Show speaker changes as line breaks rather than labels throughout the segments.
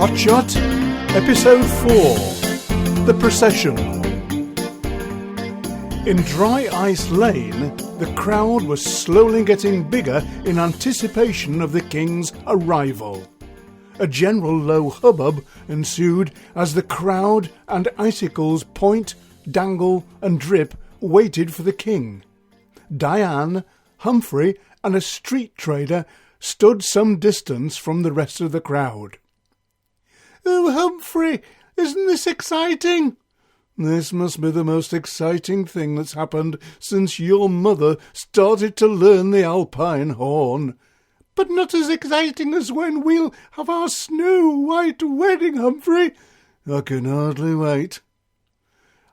HOTSHOT, Episode 4, The Procession. In Dry Ice Lane, the crowd was slowly getting bigger in anticipation of the king's arrival. A general low hubbub ensued as the crowd and icicles point, dangle and drip waited for the king. Diane, Humphrey and a street trader stood some distance from the rest of the crowd. "Oh, Humphrey, isn't this exciting?" "This must be the most exciting thing that's happened since your mother started to learn the Alpine horn." "But not as exciting as when we'll have our snow-white wedding, Humphrey." "I can hardly wait."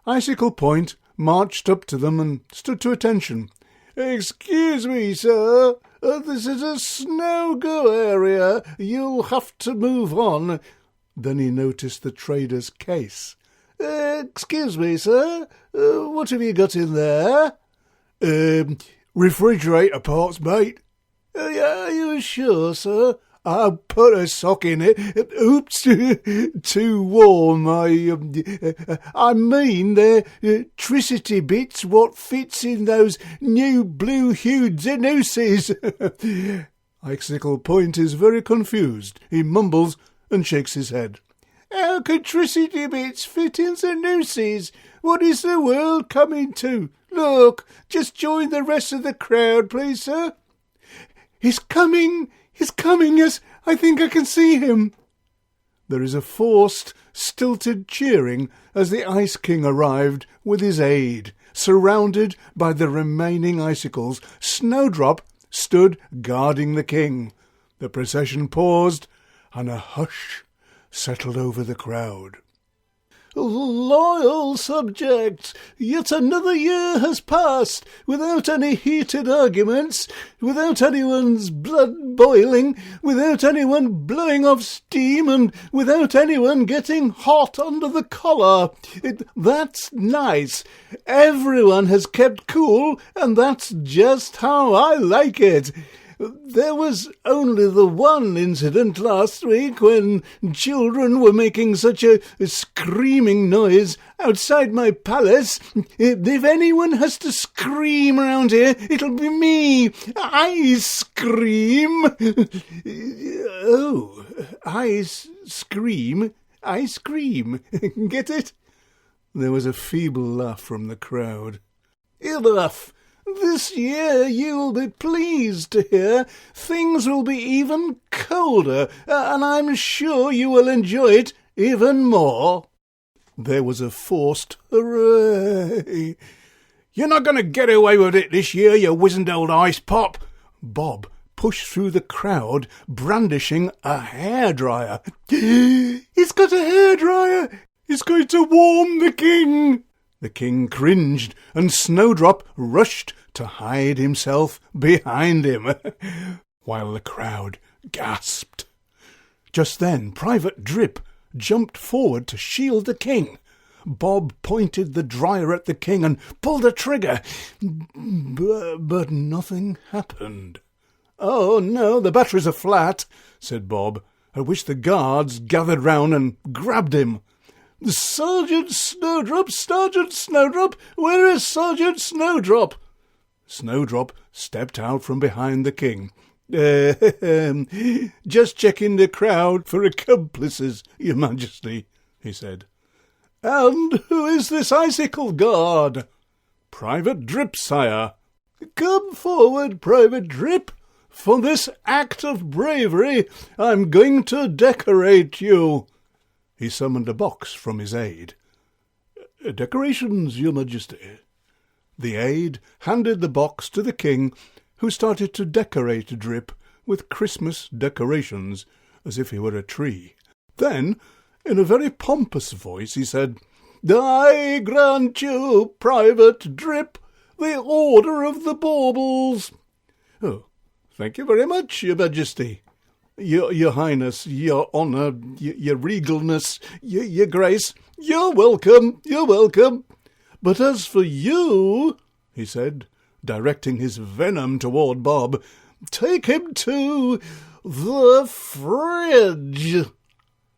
Icicle Point marched up to them and stood to attention. "Excuse me, sir, this is a snow-go area. You'll have to move on." Then he noticed the trader's case. "Excuse me, sir, what have you got in there?" "Refrigerator parts, mate." "Are you sure, sir?" "I put a sock in it. Oops, too warm. I mean, they're electricity bits what fits in those new blue-hued nooses." Icicle Point is very confused. He mumbles and shakes his head. "How can electricity bits fit in the nooses? What is the world coming to? Look, just join the rest of the crowd, please, sir." He's coming, yes, I think I can see him." There is a forced, stilted cheering as the Ice King arrived with his aide. Surrounded by the remaining icicles, Snowdrop stood guarding the king. The procession paused, and a hush settled over the crowd. "Loyal subjects, yet another year has passed without any heated arguments, without anyone's blood boiling, without anyone blowing off steam, and without anyone getting hot under the collar. That's nice. Everyone has kept cool, and that's just how I like it. There was only the one incident last week when children were making such a screaming noise outside my palace. If anyone has to scream around here, it'll be me. I scream." "Oh, I scream. Get it?" There was a feeble laugh from the crowd. "Enough. This year you will be pleased to hear things will be even colder, and I'm sure you will enjoy it even more." There was a forced hooray. "You're not going to get away with it this year, you wizened old ice pop." Bob pushed through the crowd, brandishing a hairdryer. "He's got a hairdryer! He's going to warm the king!" The king cringed, and Snowdrop rushed to hide himself behind him, while the crowd gasped. Just then Private Drip jumped forward to shield the king. Bob pointed the dryer at the king and pulled a trigger, but nothing happened. "Oh, no, the batteries are flat," said Bob, at which the guards gathered round and grabbed him. Sergeant Snowdrop, where is Sergeant Snowdrop?" Snowdrop stepped out from behind the king. Just checking the crowd for accomplices, Your Majesty," he said. "And who is this icicle guard?" "Private Drip, sire." "Come forward, Private Drip. For this act of bravery, I'm going to decorate you." He summoned a box from his aide. "Decorations, Your Majesty." The aide handed the box to the king, who started to decorate Drip with Christmas decorations, as if he were a tree. Then, in a very pompous voice, he said, "I grant you, Private Drip, the Order of the Baubles." "Oh, thank you very much, Your Majesty." Your Highness, Your Honour, Your Regalness, Your Grace." You're welcome. "But as for you," he said, directing his venom toward Bob, "take him to the fridge."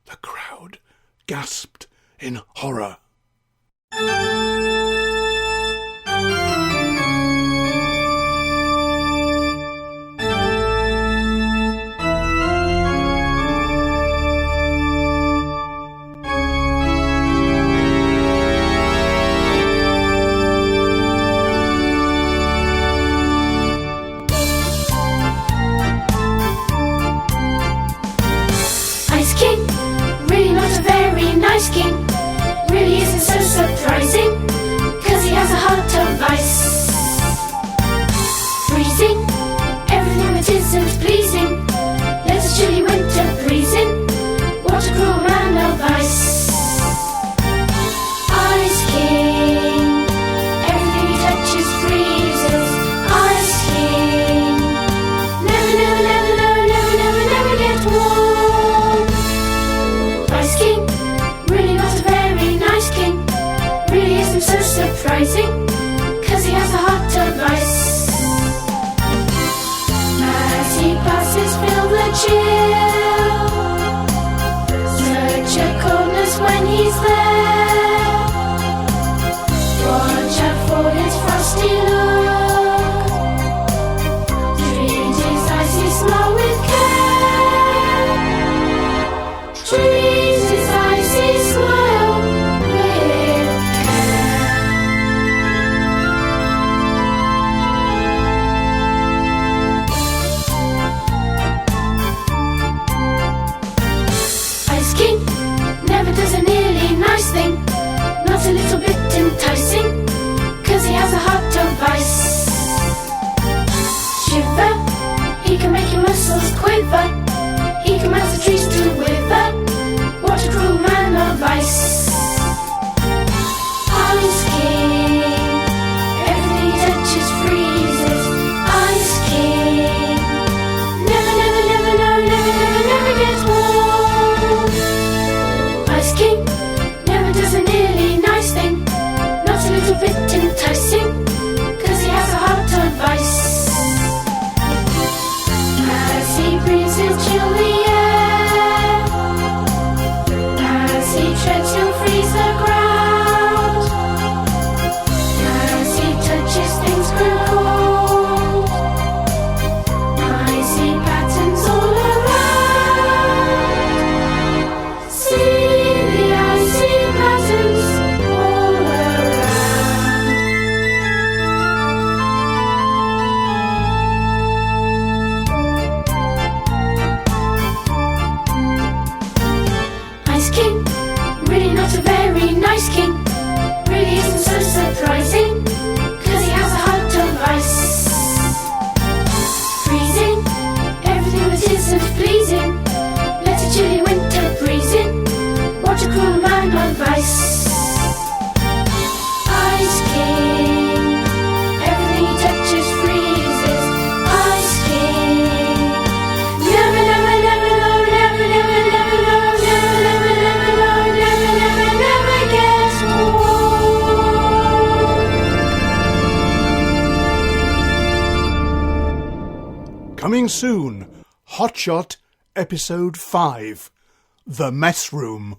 The crowd gasped in horror.
King really isn't so surprising, 'cause he has a heart of ice. Freezing everything that isn't pleasing, let a chilly winter breeze in. What a cruel man of ice. Ice King, everything he touches freezes. Ice King, never, never, never, never, never, never, never get warm. Ice King, really not a very nice king, really isn't so surprising, 'cause he has a heart of ice. As he passes, feel the chill, such a coldness when he's there. Watch out for his frosty look, treat his icy smile with care. Treat his icy smile with care. Ice King never does a nearly nice thing, not a little bit enticing, 'cause he has a heart of ice. Shiver, he can make your muscles quiver, he can melt the trees to wither. What a cruel man of ice. Ice King, everything he touches freezes. Ice King, never, never, never, no, never, never, never gets warm. Ice King never does a nearly nice thing, not a little bit enticing, 'cause he has a heart of ice. As he breathes his chilly air, as he treads he'll freeze the ground. As he touches things grow cold, icy patterns all around. See the icy patterns all around. Ice King, really not a very nice king, really isn't so surprising, 'cause he has a heart of ice. Freezing everything that isn't pleasing, let a chilly winter breeze in. What a cruel man of ice. Ice King, everything he touches freezes. Ice King, never, never, never, no, never, never, never, no, never, never, never, no, never, never, never gets warm.
Coming soon, HOTSHOT Episode 5, The Mess Room.